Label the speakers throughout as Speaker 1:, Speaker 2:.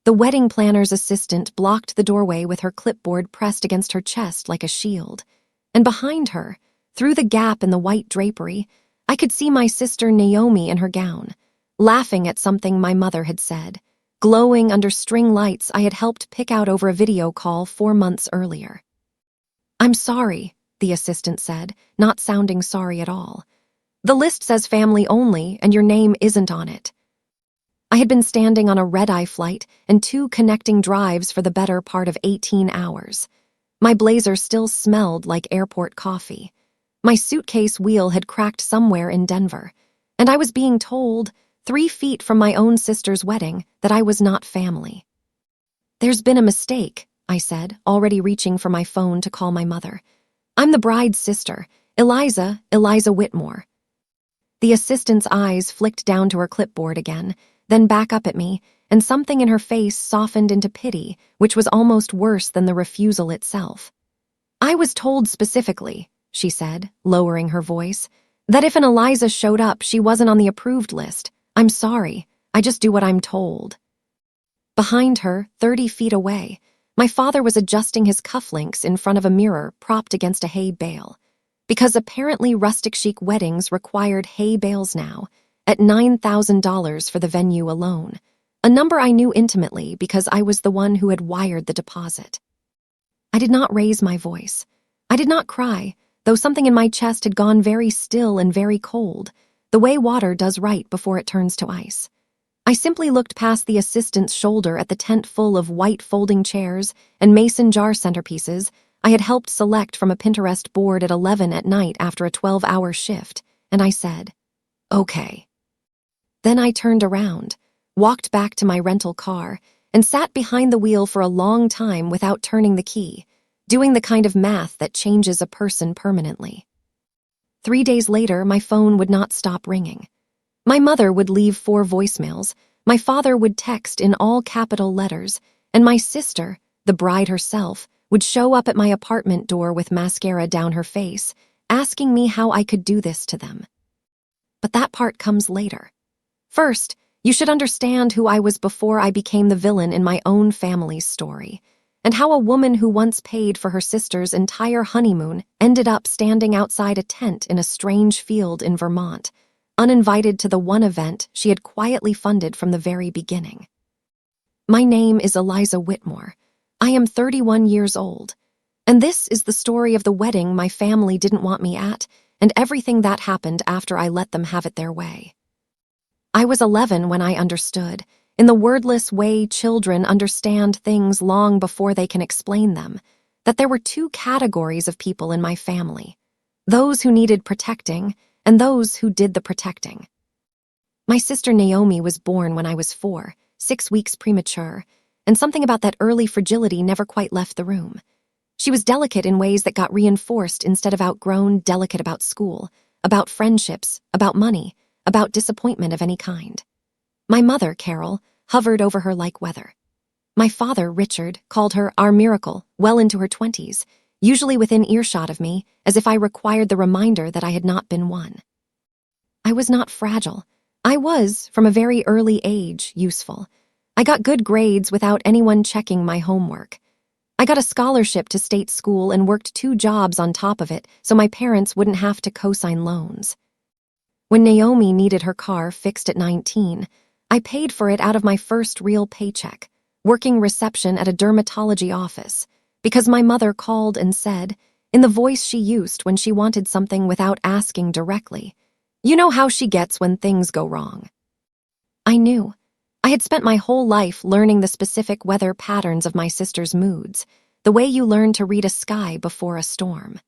Speaker 1: The wedding planner's assistant blocked the doorway with her clipboard pressed against her chest like a shield. And behind her, through the gap in the white drapery, I could see my sister Naomi in her gown, laughing at something my mother had said, glowing under string lights I had helped pick out over a video call 4 months earlier. "I'm sorry," the assistant said, not sounding sorry at all. "The list says family only, and your name isn't on it." I had been standing on a red-eye flight and 2 connecting drives for the better part of 18 hours. My blazer still smelled like airport coffee. My suitcase wheel had cracked somewhere in Denver, and I was being told, 3 feet from my own sister's wedding, that I was not family. "There's been a mistake," I said, already reaching for my phone to call my mother. "I'm the bride's sister, Eliza Whitmore." The assistant's eyes flicked down to her clipboard again, then back up at me, and something in her face softened into pity, which was almost worse than the refusal itself. "I was told specifically," she said, lowering her voice, "that if an Eliza showed up, she wasn't on the approved list. I'm sorry, I just do what I'm told." Behind her, 30 feet away, my father was adjusting his cufflinks in front of a mirror propped against a hay bale. Because apparently rustic chic weddings required hay bales now, at $9,000 for the venue alone, a number I knew intimately because I was the one who had wired the deposit. I did not raise my voice. I did not cry, though something in my chest had gone very still and very cold, the way water does right before it turns to ice. I simply looked past the assistant's shoulder at the tent full of white folding chairs and mason jar centerpieces I had helped select from a Pinterest board at 11 at night after a 12-hour shift, and I said, "Okay." Then I turned around, walked back to my rental car, and sat behind the wheel for a long time without turning the key, doing the kind of math that changes a person permanently. 3 days later, my phone would not stop ringing. My mother would leave 4 voicemails, my father would text in all capital letters, and my sister, the bride herself, would show up at my apartment door with mascara down her face, asking me how I could do this to them. But that part comes later. First, you should understand who I was before I became the villain in my own family's story, and how a woman who once paid for her sister's entire honeymoon ended up standing outside a tent in a strange field in Vermont, uninvited to the one event she had quietly funded from the very beginning. My name is Eliza Whitmore. I am 31 years old, and this is the story of the wedding my family didn't want me at and everything that happened after I let them have it their way. I was 11 when I understood, in the wordless way children understand things long before they can explain them, that there were 2 categories of people in my family, those who needed protecting and those who did the protecting. My sister Naomi was born when I was 4, 6 weeks premature, and something about that early fragility never quite left the room. She was delicate in ways that got reinforced instead of outgrown, delicate about school, about friendships, about money, about disappointment of any kind. My mother, Carol, hovered over her like weather. My father, Richard, called her our miracle well into her 20s, usually within earshot of me, as if I required the reminder that I had not been one. I was not fragile. I was, from a very early age, useful. I got good grades without anyone checking my homework. I got a scholarship to state school and worked 2 jobs on top of it so my parents wouldn't have to co-sign loans. When Naomi needed her car fixed at 19, I paid for it out of my first real paycheck, working reception at a dermatology office, because my mother called and said, in the voice she used when she wanted something without asking directly, "You know how she gets when things go wrong." I knew. I had spent my whole life learning the specific weather patterns of my sister's moods, the way you learn to read a sky before a storm.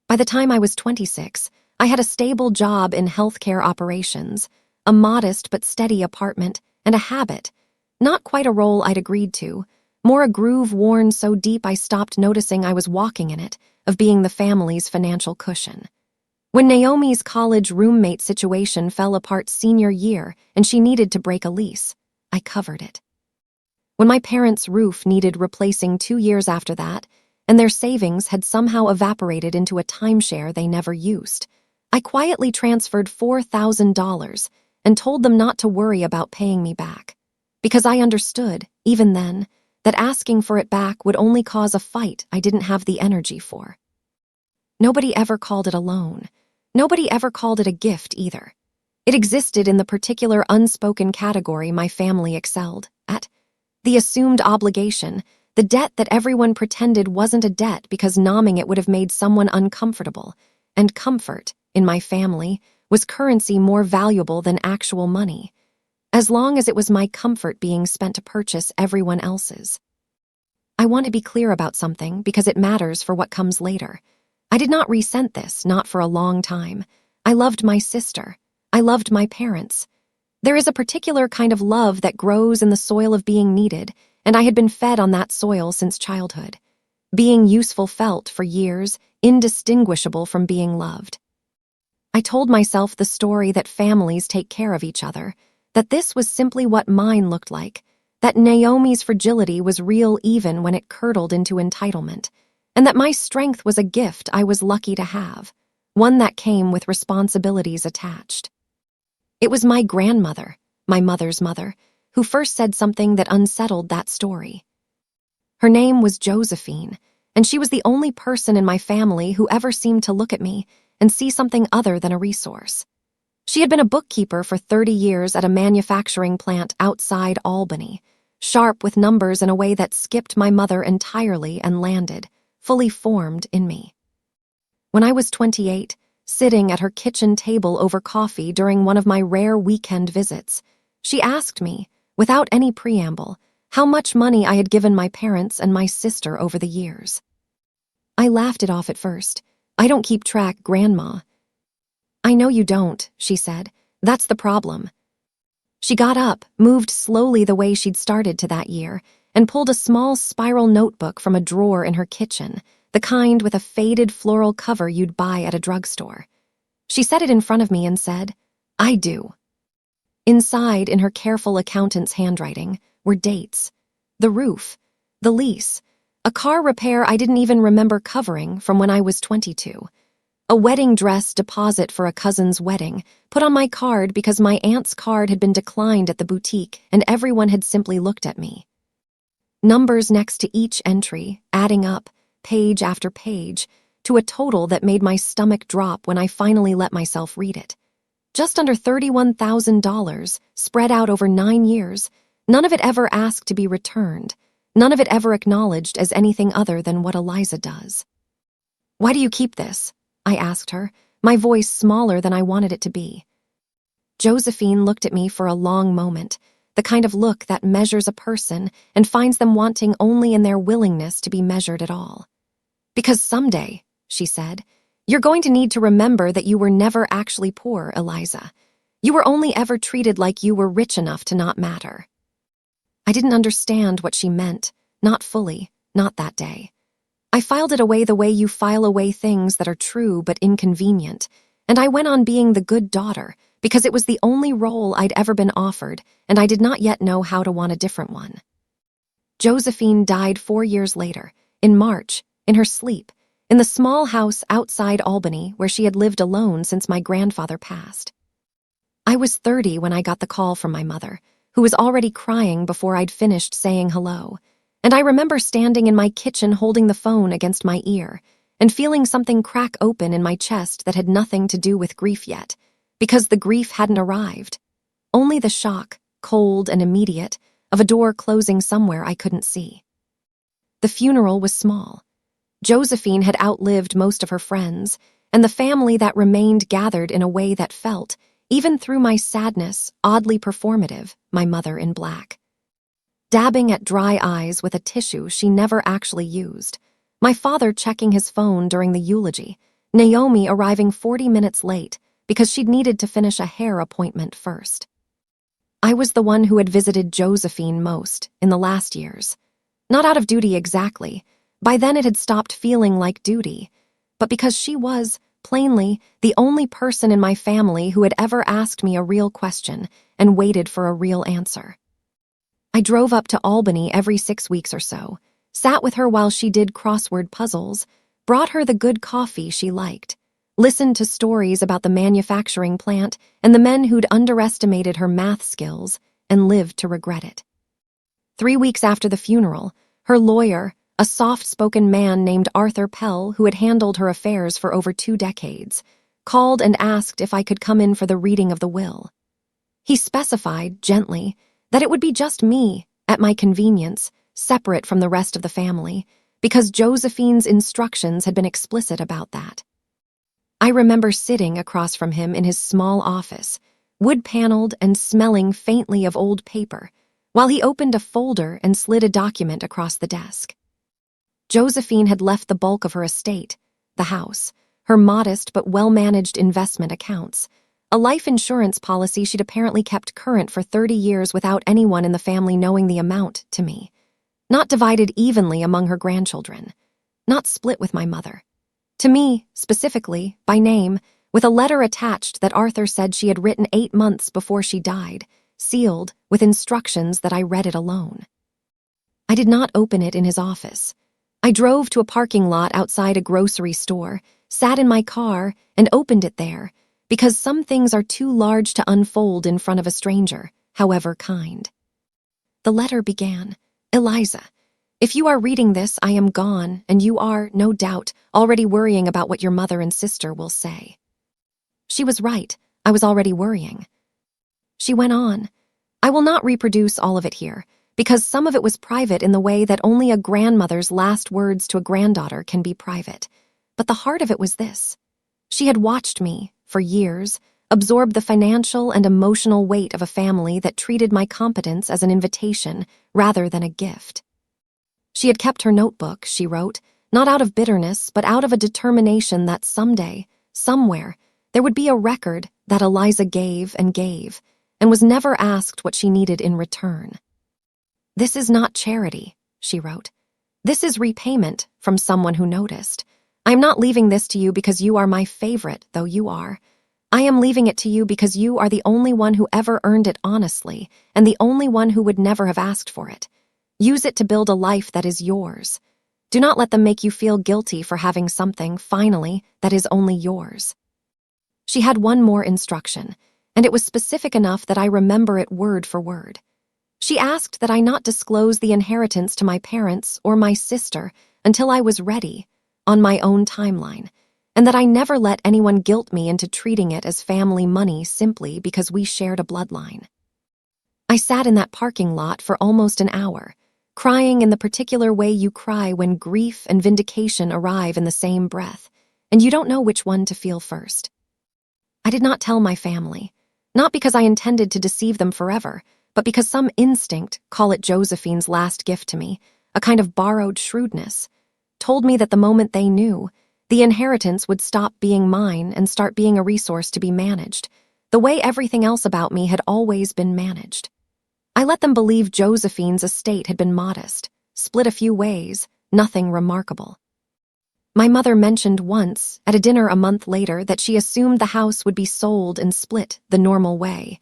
Speaker 1: By the time I was 26, I had a stable job in healthcare operations, a modest but steady apartment, and a habit, not quite a role I'd agreed to, more a groove worn so deep I stopped noticing I was walking in it, of being the family's financial cushion. When Naomi's college roommate situation fell apart senior year and she needed to break a lease, I covered it. When my parents' roof needed replacing 2 years after that, and their savings had somehow evaporated into a timeshare they never used, I quietly transferred $4,000 and told them not to worry about paying me back. because I understood, even then, that asking for it back would only cause a fight I didn't have the energy for. Nobody ever called it a loan. Nobody ever called it a gift either. It existed in the particular unspoken category my family excelled at. The assumed obligation, the debt that everyone pretended wasn't a debt because nomming it would have made someone uncomfortable. And comfort, in my family, was currency more valuable than actual money, as long as it was my comfort being spent to purchase everyone else's. I want to be clear about something because it matters for what comes later. I did not resent this, not for a long time. I loved my sister. I loved my parents. There is a particular kind of love that grows in the soil of being needed, and I had been fed on that soil since childhood. Being useful felt, for years, indistinguishable from being loved. I told myself the story that families take care of each other, that this was simply what mine looked like, that Naomi's fragility was real even when it curdled into entitlement, and that my strength was a gift I was lucky to have, one that came with responsibilities attached. It was my grandmother, my mother's mother, who first said something that unsettled that story. Her name was Josephine, and she was the only person in my family who ever seemed to look at me and see something other than a resource. She had been a bookkeeper for 30 years at a manufacturing plant outside Albany, sharp with numbers in a way that skipped my mother entirely and landed, fully formed, in me. When I was 28, sitting at her kitchen table over coffee during one of my rare weekend visits, she asked me, without any preamble, how much money I had given my parents and my sister over the years. I laughed it off at first. "I don't keep track, Grandma." "I know you don't," she said. "That's the problem." She got up, moved slowly the way she'd started to that year, and pulled a small spiral notebook from a drawer in her kitchen, the kind with a faded floral cover you'd buy at a drugstore. She set it in front of me and said, "I do." Inside, in her careful accountant's handwriting, were dates. The roof, the lease, a car repair I didn't even remember covering from when I was 22, a wedding dress deposit for a cousin's wedding, put on my card because my aunt's card had been declined at the boutique and everyone had simply looked at me. Numbers next to each entry, adding up, page after page, to a total that made my stomach drop when I finally let myself read it. Just under $31,000, spread out over 9 years, none of it ever asked to be returned, none of it ever acknowledged as anything other than what Eliza does. "Why do you keep this?" I asked her, my voice smaller than I wanted it to be. Josephine looked at me for a long moment, the kind of look that measures a person and finds them wanting only in their willingness to be measured at all. "Because someday," she said, "you're going to need to remember that you were never actually poor, Eliza. You were only ever treated like you were rich enough to not matter." I didn't understand what she meant, not fully, not that day. I filed it away the way you file away things that are true but inconvenient, and I went on being the good daughter because it was the only role I'd ever been offered, and I did not yet know how to want a different one. Josephine died 4 years later, in March, in her sleep, in the small house outside Albany where she had lived alone since my grandfather passed. I was 30 when I got the call from my mother, who was already crying before I'd finished saying hello, and I remember standing in my kitchen holding the phone against my ear and feeling something crack open in my chest that had nothing to do with grief yet, because the grief hadn't arrived. Only the shock, cold and immediate, of a door closing somewhere I couldn't see. The funeral was small. Josephine had outlived most of her friends, and the family that remained gathered in a way that felt, even through my sadness, oddly performative, my mother in black. Dabbing at dry eyes with a tissue she never actually used, my father checking his phone during the eulogy, Naomi arriving 40 minutes late because she'd needed to finish a hair appointment first. I was the one who had visited Josephine most in the last years. Not out of duty exactly. By then it had stopped feeling like duty, but because she was, plainly, the only person in my family who had ever asked me a real question and waited for a real answer. I drove up to Albany every 6 weeks or so, sat with her while she did crossword puzzles, brought her the good coffee she liked, listened to stories about the manufacturing plant and the men who'd underestimated her math skills and lived to regret it. 3 weeks after the funeral, her lawyer, a soft-spoken man named Arthur Pell, who had handled her affairs for over 2 decades, called and asked if I could come in for the reading of the will. He specified, gently, that it would be just me, at my convenience, separate from the rest of the family, because Josephine's instructions had been explicit about that. I remember sitting across from him in his small office, wood-paneled and smelling faintly of old paper, while he opened a folder and slid a document across the desk. Josephine had left the bulk of her estate, the house, her modest but well-managed investment accounts, a life insurance policy she'd apparently kept current for 30 years without anyone in the family knowing the amount, to me. Not divided evenly among her grandchildren. Not split with my mother. To me, specifically, by name, with a letter attached that Arthur said she had written 8 months before she died, sealed, with instructions that I read it alone. I did not open it in his office. I drove to a parking lot outside a grocery store, sat in my car, and opened it there, because some things are too large to unfold in front of a stranger, however kind. The letter began, "Eliza, if you are reading this, I am gone, and you are, no doubt, already worrying about what your mother and sister will say." She was right. I was already worrying. She went on, "I will not reproduce all of it here, because some of it was private in the way that only a grandmother's last words to a granddaughter can be private. But the heart of it was this. She had watched me, for years, absorb the financial and emotional weight of a family that treated my competence as an invitation rather than a gift. She had kept her notebook, she wrote, not out of bitterness, but out of a determination that someday, somewhere, there would be a record that Eliza gave, and was never asked what she needed in return. This is not charity, she wrote. This is repayment from someone who noticed. I am not leaving this to you because you are my favorite, though you are. I am leaving it to you because you are the only one who ever earned it honestly, and the only one who would never have asked for it. Use it to build a life that is yours. Do not let them make you feel guilty for having something, finally, that is only yours." She had one more instruction, and it was specific enough that I remember it word for word. She asked that I not disclose the inheritance to my parents or my sister until I was ready, on my own timeline, and that I never let anyone guilt me into treating it as family money simply because we shared a bloodline. I sat in that parking lot for almost an hour, crying in the particular way you cry when grief and vindication arrive in the same breath, and you don't know which one to feel first. I did not tell my family, not because I intended to deceive them forever, but because some instinct, call it Josephine's last gift to me, a kind of borrowed shrewdness, told me that the moment they knew, the inheritance would stop being mine and start being a resource to be managed, the way everything else about me had always been managed. I let them believe Josephine's estate had been modest, split a few ways, nothing remarkable. My mother mentioned once, at a dinner a month later, that she assumed the house would be sold and split the normal way.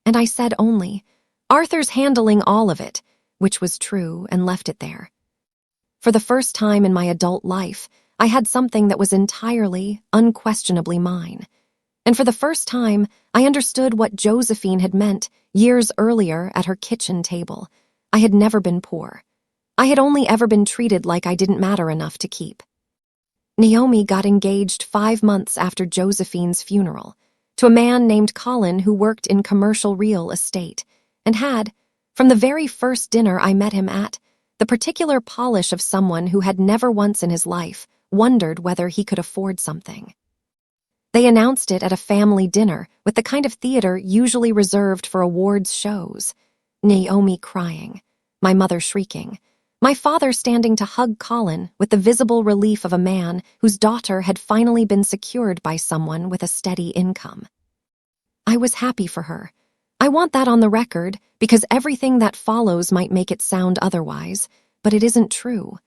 Speaker 1: And I said only, "Arthur's handling all of it," which was true, and left it there. For the first time in my adult life, I had something that was entirely, unquestionably mine. And for the first time, I understood what Josephine had meant years earlier at her kitchen table. I had never been poor. I had only ever been treated like I didn't matter enough to keep. Naomi got engaged 5 months after Josephine's funeral, to a man named Colin who worked in commercial real estate, and had, from the very first dinner I met him at, the particular polish of someone who had never once in his life wondered whether he could afford something. They announced it at a family dinner with the kind of theater usually reserved for awards shows. Naomi crying, my mother shrieking, my father standing to hug Colin with the visible relief of a man whose daughter had finally been secured by someone with a steady income. I was happy for her. I want that on the record because everything that follows might make it sound otherwise, but it isn't true.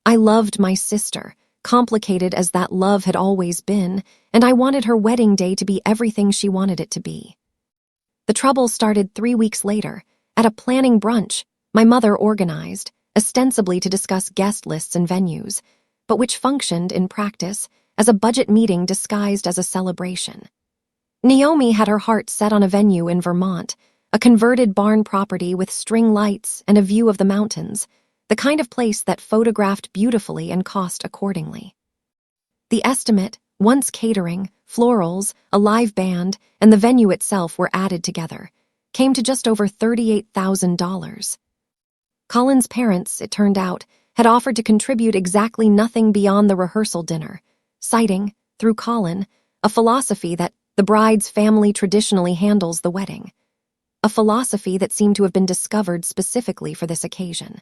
Speaker 1: I loved my sister, complicated as that love had always been, and I wanted her wedding day to be everything she wanted it to be. The trouble started 3 weeks later, at a planning brunch my mother organized, ostensibly to discuss guest lists and venues, but which functioned, in practice, as a budget meeting disguised as a celebration. Naomi had her heart set on a venue in Vermont, a converted barn property with string lights and a view of the mountains, the kind of place that photographed beautifully and cost accordingly. The estimate, once catering, florals, a live band, and the venue itself were added together, came to just over $38,000. Colin's parents, it turned out, had offered to contribute exactly nothing beyond the rehearsal dinner, citing, through Colin, a philosophy that the bride's family traditionally handles the wedding, a philosophy that seemed to have been discovered specifically for this occasion.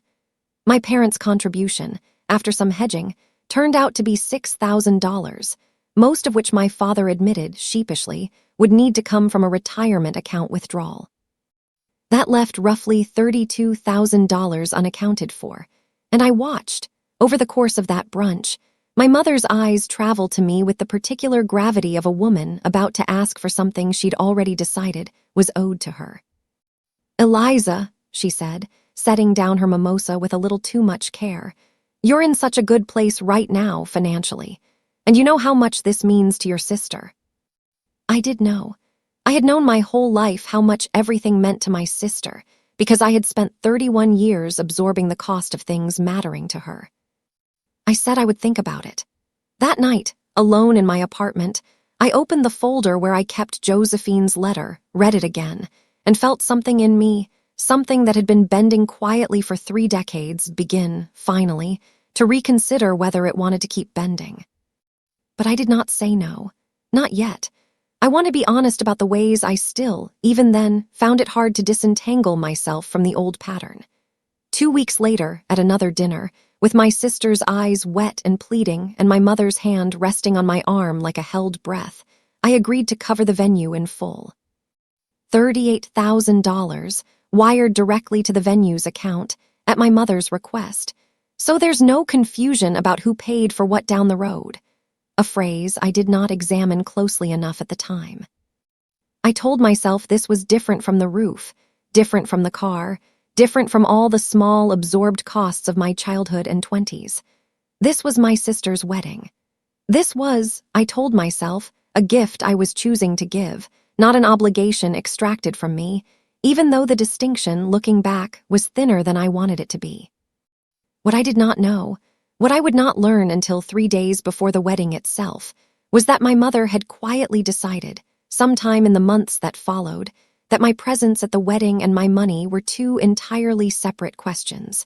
Speaker 1: My parents' contribution, after some hedging, turned out to be $6,000, most of which my father admitted, sheepishly, would need to come from a retirement account withdrawal. That left roughly $32,000 unaccounted for, and I watched, over the course of that brunch, my mother's eyes travel to me with the particular gravity of a woman about to ask for something she'd already decided was owed to her. "Eliza," she said, setting down her mimosa with a little too much care, "you're in such a good place right now, financially, and you know how much this means to your sister." I did know. I had known my whole life how much everything meant to my sister, because I had spent 31 years absorbing the cost of things mattering to her. I said I would think about it. That night, alone in my apartment, I opened the folder where I kept Josephine's letter, read it again, and felt something in me, something that had been bending quietly for 3 decades, begin, finally, to reconsider whether it wanted to keep bending. But I did not say no. Not yet. I want to be honest about the ways I still, even then, found it hard to disentangle myself from the old pattern. 2 weeks later, at another dinner, with my sister's eyes wet and pleading and my mother's hand resting on my arm like a held breath, I agreed to cover the venue in full. $38,000, wired directly to the venue's account, at my mother's request, so there's no confusion about who paid for what down the road, a phrase I did not examine closely enough at the time. I told myself this was different from the roof, different from the car, different from all the small, absorbed costs of my childhood and 20s. This was my sister's wedding. This was, I told myself, a gift I was choosing to give, not an obligation extracted from me, even though the distinction, looking back, was thinner than I wanted it to be. What I did not know, what I would not learn until 3 days before the wedding itself, was that my mother had quietly decided, sometime in the months that followed, that my presence at the wedding and my money were 2 entirely separate questions,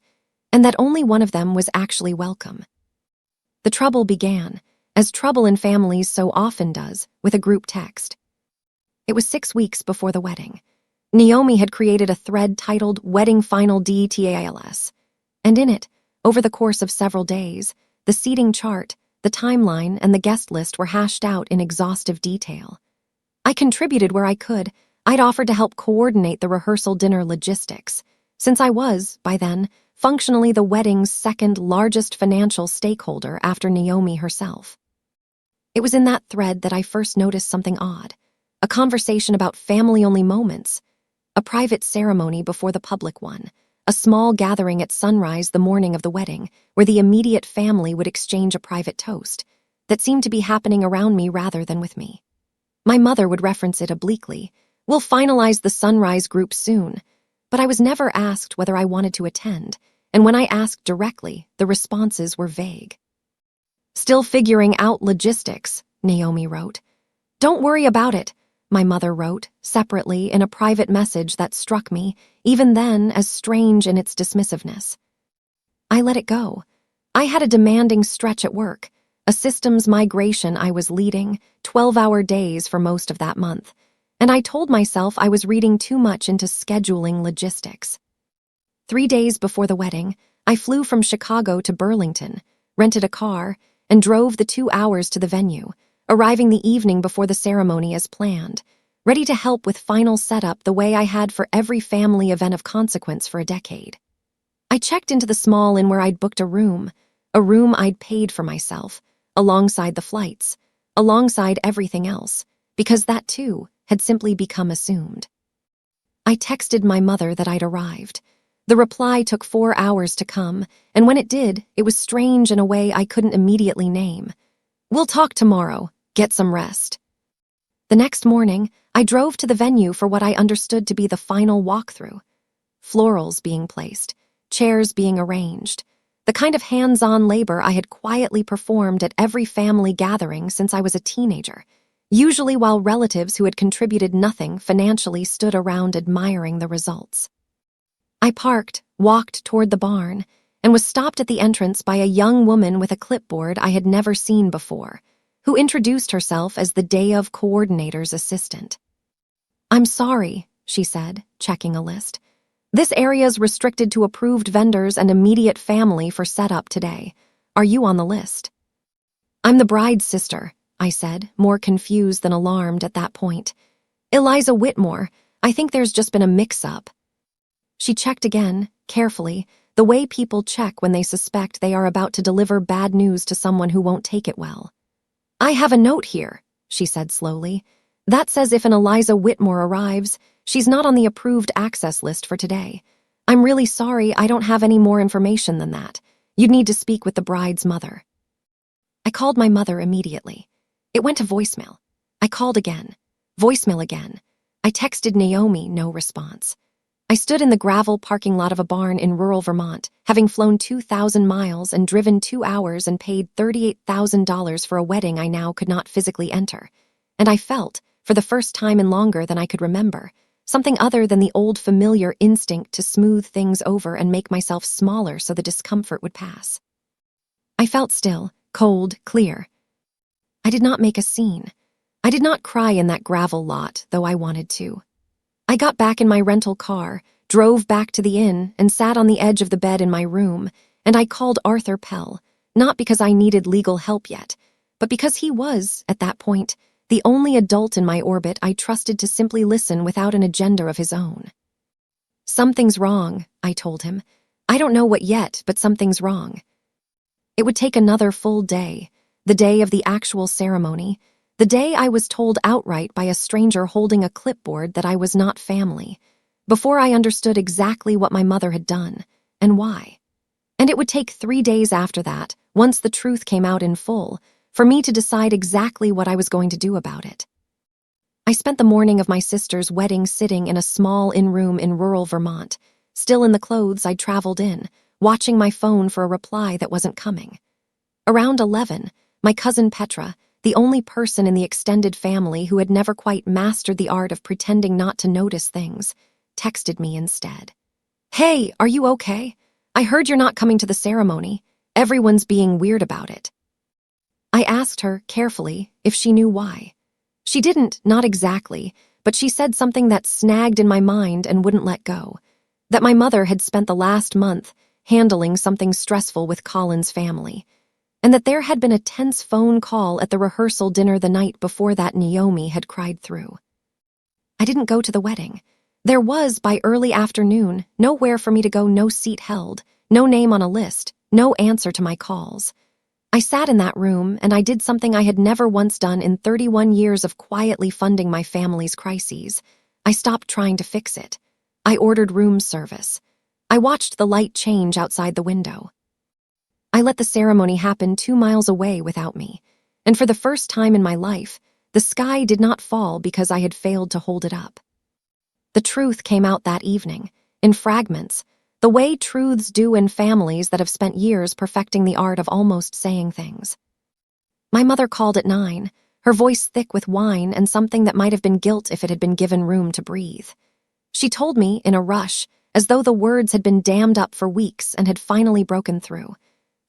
Speaker 1: and that only one of them was actually welcome. The trouble began, as trouble in families so often does, with a group text. It was 6 weeks before the wedding. Naomi had created a thread titled Wedding Final Details, and in it, over the course of several days, the seating chart, the timeline, and the guest list were hashed out in exhaustive detail. I contributed where I could. I'd offered to help coordinate the rehearsal dinner logistics, since I was, by then, functionally the wedding's second largest financial stakeholder after Naomi herself. It was in that thread that I first noticed something odd, a conversation about family-only moments, a private ceremony before the public one, a small gathering at sunrise the morning of the wedding, where the immediate family would exchange a private toast, that seemed to be happening around me rather than with me. My mother would reference it obliquely. "We'll finalize the sunrise group soon," but I was never asked whether I wanted to attend, and when I asked directly, the responses were vague. "Still figuring out logistics," Naomi wrote. "Don't worry about it," my mother wrote, separately in a private message that struck me, even then, as strange in its dismissiveness. I let it go. I had a demanding stretch at work, a systems migration I was leading, 12-hour days for most of that month, and I told myself I was reading too much into scheduling logistics. 3 days before the wedding, I flew from Chicago to Burlington, rented a car, and drove the 2 hours to the venue, arriving the evening before the ceremony as planned, ready to help with final setup the way I had for every family event of consequence for a decade. I checked into the small inn where I'd booked a room I'd paid for myself, alongside the flights, alongside everything else, because that too had simply become assumed. I texted my mother that I'd arrived. The reply took 4 hours to come, and when it did, it was strange in a way I couldn't immediately name. "We'll talk tomorrow. Get some rest." The next morning, I drove to the venue for what I understood to be the final walkthrough. Florals being placed, chairs being arranged, the kind of hands-on labor I had quietly performed at every family gathering since I was a teenager, usually while relatives who had contributed nothing financially stood around admiring the results. I parked, walked toward the barn, and was stopped at the entrance by a young woman with a clipboard I had never seen before, who introduced herself as the day of coordinator's assistant. "I'm sorry," she said, checking a list. "This area's restricted to approved vendors and immediate family for setup today. Are you on the list?" "I'm the bride's sister," I said, more confused than alarmed at that point. "Eliza Whitmore. I think there's just been a mix-up." She checked again, carefully, the way people check when they suspect they are about to deliver bad news to someone who won't take it well. "I have a note here," she said slowly. "That says if an Eliza Whitmore arrives, she's not on the approved access list for today. I'm really sorry, I don't have any more information than that. You'd need to speak with the bride's mother." I called my mother immediately. It went to voicemail. I called again. Voicemail again. I texted Naomi, no response. I stood in the gravel parking lot of a barn in rural Vermont, having flown 2,000 miles and driven 2 hours and paid $38,000 for a wedding I now could not physically enter. And I felt, for the first time in longer than I could remember, something other than the old familiar instinct to smooth things over and make myself smaller so the discomfort would pass. I felt still, cold, clear. I did not make a scene. I did not cry in that gravel lot, though I wanted to. I got back in my rental car, drove back to the inn, and sat on the edge of the bed in my room, and I called Arthur Pell, not because I needed legal help yet, but because he was, at that point, the only adult in my orbit I trusted to simply listen without an agenda of his own. "Something's wrong," I told him. "I don't know what yet, but something's wrong." It would take another full day, the day of the actual ceremony, the day I was told outright by a stranger holding a clipboard that I was not family, before I understood exactly what my mother had done, and why. And it would take 3 days after that, once the truth came out in full, for me to decide exactly what I was going to do about it. I spent the morning of my sister's wedding sitting in a small inn-room in rural Vermont, still in the clothes I'd traveled in, watching my phone for a reply that wasn't coming. Around 11, my cousin Petra, the only person in the extended family who had never quite mastered the art of pretending not to notice things, texted me instead. "Hey, are you okay? I heard you're not coming to the ceremony. Everyone's being weird about it." I asked her, carefully, if she knew why. She didn't, not exactly, but she said something that snagged in my mind and wouldn't let go. That my mother had spent the last month handling something stressful with Colin's family, and that there had been a tense phone call at the rehearsal dinner the night before that Naomi had cried through. I didn't go to the wedding. There was, by early afternoon, nowhere for me to go, no seat held, no name on a list, no answer to my calls. I sat in that room, and I did something I had never once done in 31 years of quietly funding my family's crises. I stopped trying to fix it. I ordered room service. I watched the light change outside the window. I let the ceremony happen 2 miles away without me, and for the first time in my life, the sky did not fall because I had failed to hold it up. The truth came out that evening, in fragments, the way truths do in families that have spent years perfecting the art of almost saying things. My mother called at 9, her voice thick with wine and something that might have been guilt if it had been given room to breathe. She told me, in a rush, as though the words had been dammed up for weeks and had finally broken through.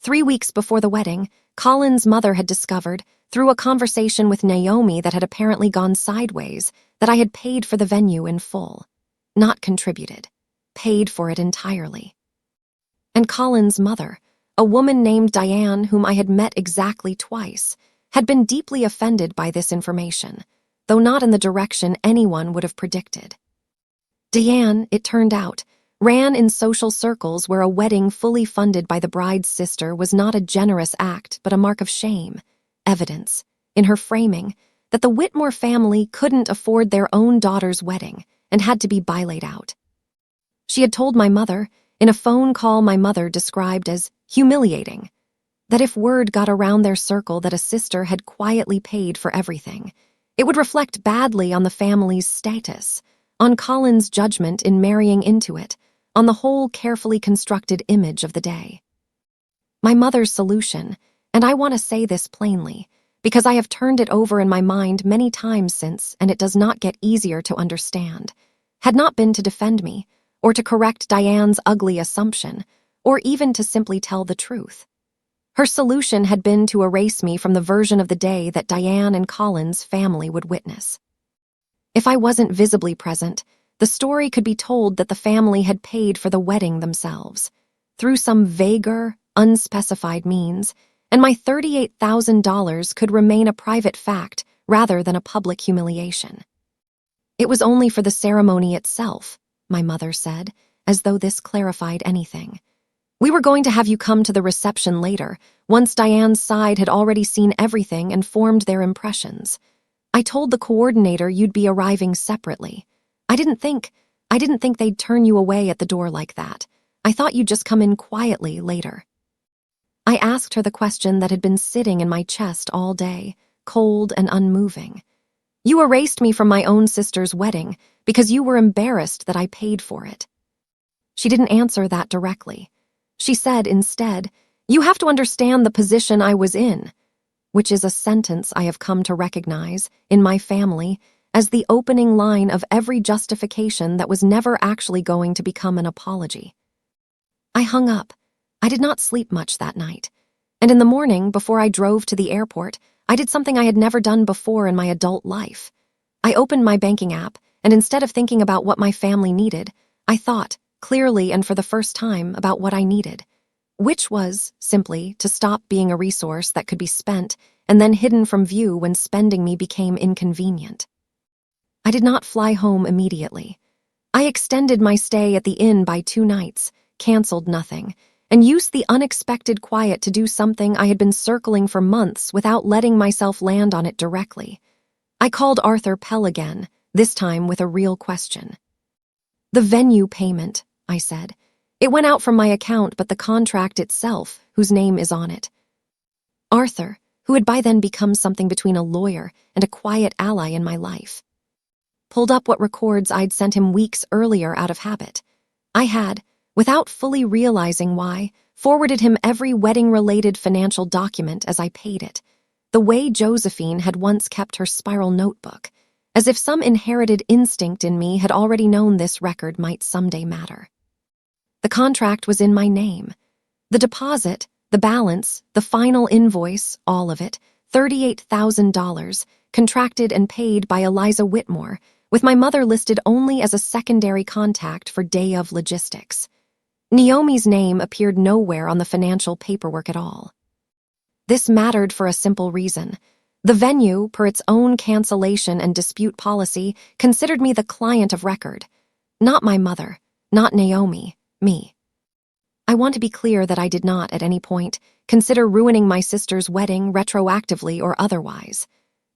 Speaker 1: 3 weeks before the wedding, Colin's mother had discovered, through a conversation with Naomi that had apparently gone sideways, that I had paid for the venue in full. Not contributed. Paid for it entirely. And Colin's mother, a woman named Diane whom I had met exactly twice, had been deeply offended by this information, though not in the direction anyone would have predicted. Diane, it turned out, ran in social circles where a wedding fully funded by the bride's sister was not a generous act but a mark of shame, evidence, in her framing, that the Whitmore family couldn't afford their own daughter's wedding and had to be bilaid out. She had told my mother, in a phone call my mother described as humiliating, that if word got around their circle that a sister had quietly paid for everything, It would reflect badly on the family's status, on Colin's judgment in marrying into it, on the whole carefully constructed image of the day. My mother's solution, and I want to say this plainly, because I have turned it over in my mind many times since and it does not get easier to understand, had not been to defend me, or to correct Diane's ugly assumption, or even to simply tell the truth. Her solution had been to erase me from the version of the day that Diane and Colin's family would witness. If I wasn't visibly present, the story could be told that the family had paid for the wedding themselves, through some vaguer, unspecified means, and my $38,000 could remain a private fact rather than a public humiliation. It was only for the ceremony itself, my mother said, as though this clarified anything. We were going to have you come to the reception later, once Diane's side had already seen everything and formed their impressions. I told the coordinator you'd be arriving separately. I didn't think they'd turn you away at the door like that. I thought you'd just come in quietly later. I asked her the question that had been sitting in my chest all day, cold and unmoving. You erased me from my own sister's wedding because you were embarrassed that I paid for it. She didn't answer that directly. She said instead, "You have to understand the position I was in," which is a sentence I have come to recognize, in my family, as the opening line of every justification that was never actually going to become an apology. I hung up. I did not sleep much that night. And in the morning, before I drove to the airport, I did something I had never done before in my adult life. I opened my banking app, and instead of thinking about what my family needed, I thought, clearly and for the first time, about what I needed, which was, simply, to stop being a resource that could be spent and then hidden from view when spending me became inconvenient. I did not fly home immediately. I extended my stay at the inn by 2 nights, canceled nothing, and used the unexpected quiet to do something I had been circling for months without letting myself land on it directly. I called Arthur Pell again, this time with a real question. "The venue payment," I said. "It went out from my account, but the contract itself, whose name is on it." Arthur, who had by then become something between a lawyer and a quiet ally in my life, pulled up what records I'd sent him weeks earlier out of habit. I had, without fully realizing why, forwarded him every wedding-related financial document as I paid it, the way Josephine had once kept her spiral notebook, as if some inherited instinct in me had already known this record might someday matter. The contract was in my name. The deposit, the balance, the final invoice, all of it, $38,000, contracted and paid by Eliza Whitmore, with my mother listed only as a secondary contact for day-of logistics. Naomi's name appeared nowhere on the financial paperwork at all. This mattered for a simple reason. The venue, per its own cancellation and dispute policy, considered me the client of record. Not my mother, not Naomi, me. I want to be clear that I did not, at any point, consider ruining my sister's wedding retroactively or otherwise.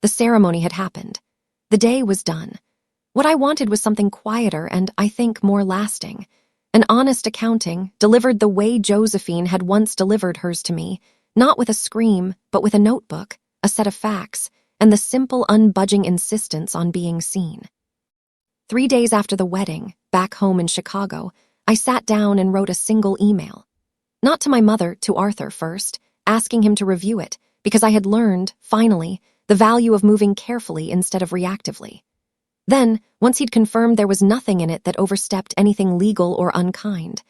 Speaker 1: The ceremony had happened. The day was done. What I wanted was something quieter and, I think, more lasting. An honest accounting, delivered the way Josephine had once delivered hers to me, not with a scream, but with a notebook, a set of facts, and the simple, unbudging insistence on being seen. 3 days after the wedding, back home in Chicago, I sat down and wrote a single email. Not to my mother, to Arthur first, asking him to review it, because I had learned, finally, the value of moving carefully instead of reactively. Then, once he'd confirmed there was nothing in it that overstepped anything legal or unkind,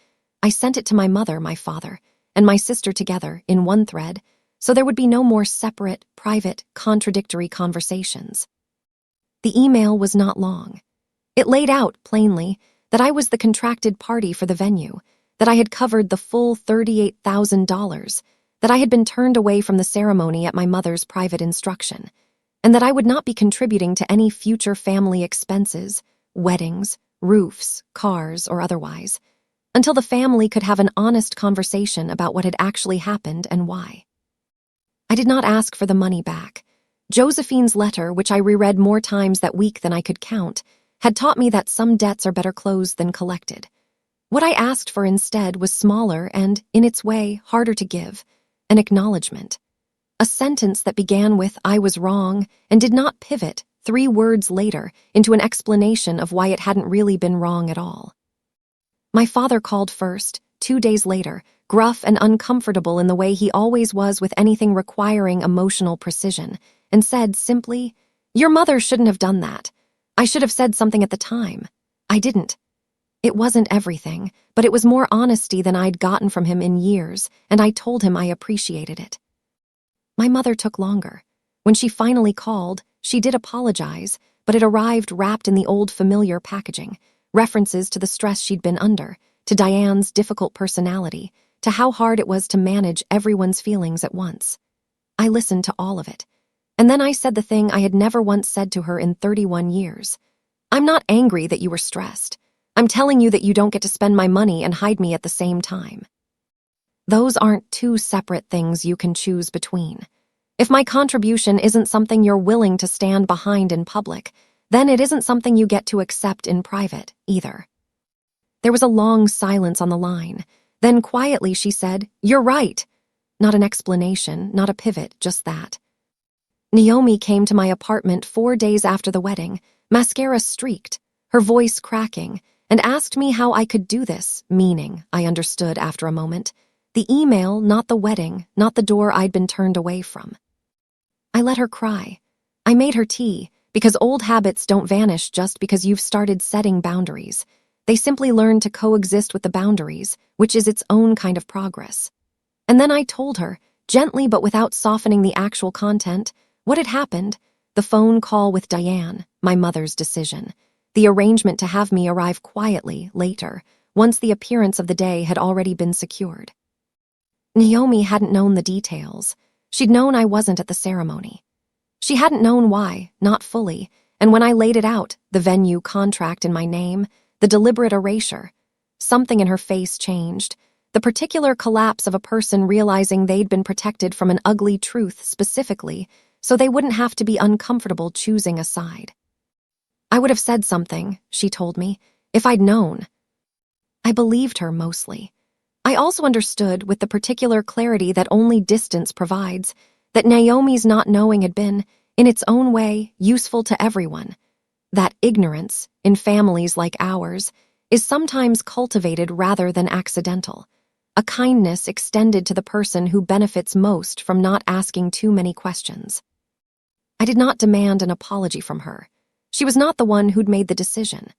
Speaker 1: I sent it to my mother, my father, and my sister together in one thread, so there would be no more separate, private, contradictory conversations. The email was not long. It laid out, plainly, that I was the contracted party for the venue, that I had covered the full $38,000, that I had been turned away from the ceremony at my mother's private instruction, and that I would not be contributing to any future family expenses, weddings, roofs, cars, or otherwise, until the family could have an honest conversation about what had actually happened and why. I did not ask for the money back. Josephine's letter, which I reread more times that week than I could count, had taught me that some debts are better closed than collected. What I asked for instead was smaller and, in its way, harder to give, an acknowledgement. A sentence that began with "I was wrong" and did not pivot 3 words later into an explanation of why it hadn't really been wrong at all. My father called first, 2 days later, gruff and uncomfortable in the way he always was with anything requiring emotional precision, and said simply, "Your mother shouldn't have done that. I should have said something at the time. I didn't." It wasn't everything, but it was more honesty than I'd gotten from him in years, and I told him I appreciated it. My mother took longer. When she finally called, she did apologize, but it arrived wrapped in the old familiar packaging, references to the stress she'd been under, to Diane's difficult personality, to how hard it was to manage everyone's feelings at once. I listened to all of it. And then I said the thing I had never once said to her in 31 years. "I'm not angry that you were stressed. I'm telling you that you don't get to spend my money and hide me at the same time. Those aren't two separate things you can choose between. If my contribution isn't something you're willing to stand behind in public, then it isn't something you get to accept in private, either." There was a long silence on the line. Then quietly she said, "You're right." Not an explanation, not a pivot, just that. Naomi came to my apartment 4 days after the wedding, mascara streaked, her voice cracking, and asked me how I could do this, meaning, I understood after a moment, the email, not the wedding, not the door I'd been turned away from. I let her cry. I made her tea, because old habits don't vanish just because you've started setting boundaries. They simply learn to coexist with the boundaries, which is its own kind of progress. And then I told her, gently but without softening the actual content, what had happened: the phone call with Diane, my mother's decision, the arrangement to have me arrive quietly later, once the appearance of the day had already been secured. Naomi hadn't known the details. She'd known I wasn't at the ceremony. She hadn't known why, not fully, and when I laid it out, the venue contract in my name, the deliberate erasure, something in her face changed, the particular collapse of a person realizing they'd been protected from an ugly truth specifically, so they wouldn't have to be uncomfortable choosing a side. "I would have said something," she told me, "if I'd known." I believed her mostly. I also understood, with the particular clarity that only distance provides, that Naomi's not knowing had been, in its own way, useful to everyone. That ignorance, in families like ours, is sometimes cultivated rather than accidental. A kindness extended to the person who benefits most from not asking too many questions. I did not demand an apology from her. She was not the one who'd made the decision.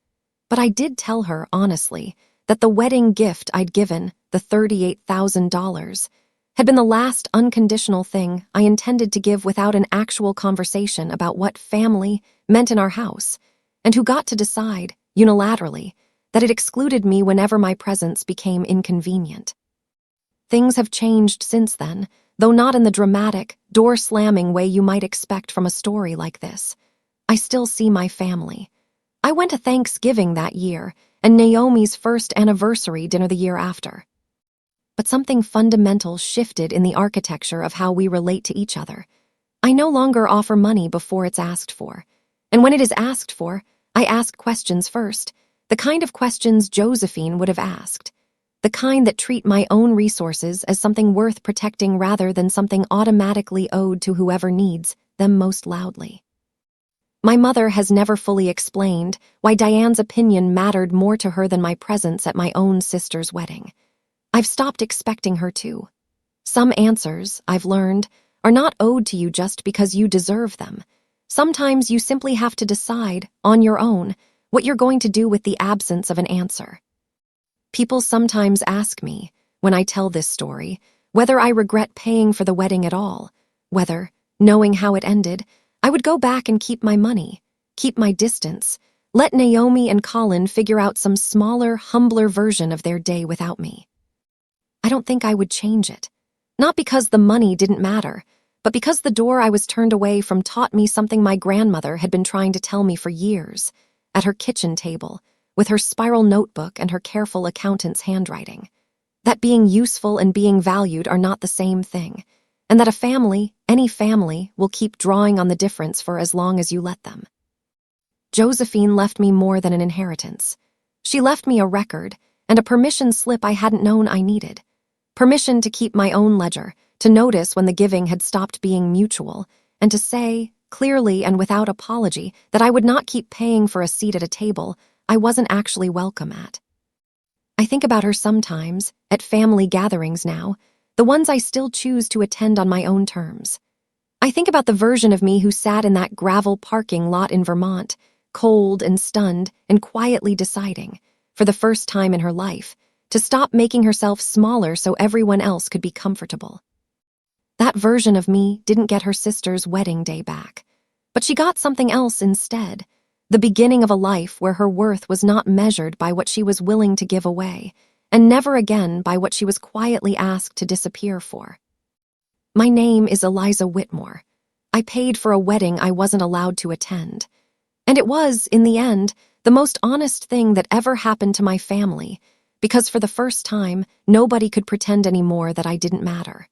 Speaker 1: But I did tell her, honestly, that the wedding gift I'd given, the $38,000, had been the last unconditional thing I intended to give without an actual conversation about what family meant in our house, and who got to decide, unilaterally, that it excluded me whenever my presence became inconvenient. Things have changed since then, though not in the dramatic, door-slamming way you might expect from a story like this. I still see my family. I went to Thanksgiving that year, and Naomi's first anniversary dinner the year after. But something fundamental shifted in the architecture of how we relate to each other. I no longer offer money before it's asked for. And when it is asked for, I ask questions first, the kind of questions Josephine would have asked. The kind that treat my own resources as something worth protecting rather than something automatically owed to whoever needs them most loudly. My mother has never fully explained why Diane's opinion mattered more to her than my presence at my own sister's wedding. I've stopped expecting her to. Some answers, I've learned, are not owed to you just because you deserve them. Sometimes you simply have to decide, on your own, what you're going to do with the absence of an answer. People sometimes ask me, when I tell this story, whether I regret paying for the wedding at all, whether, knowing how it ended, I would go back and keep my money, keep my distance, let Naomi and Colin figure out some smaller, humbler version of their day without me. I don't think I would change it. Not because the money didn't matter, but because the door I was turned away from taught me something my grandmother had been trying to tell me for years, at her kitchen table, with her spiral notebook and her careful accountant's handwriting. That being useful and being valued are not the same thing, and that a family, any family, will keep drawing on the difference for as long as you let them. Josephine left me more than an inheritance. She left me a record and a permission slip I hadn't known I needed. Permission to keep my own ledger, to notice when the giving had stopped being mutual, and to say, clearly and without apology, that I would not keep paying for a seat at a table I wasn't actually welcome at. I think about her sometimes, at family gatherings now, the ones I still choose to attend on my own terms. I think about the version of me who sat in that gravel parking lot in Vermont, cold and stunned and quietly deciding, for the first time in her life, to stop making herself smaller so everyone else could be comfortable. That version of me didn't get her sister's wedding day back, but she got something else instead, the beginning of a life where her worth was not measured by what she was willing to give away, and never again by what she was quietly asked to disappear for. My name is Eliza Whitmore. I paid for a wedding I wasn't allowed to attend. And it was, in the end, the most honest thing that ever happened to my family, because for the first time, nobody could pretend anymore that I didn't matter.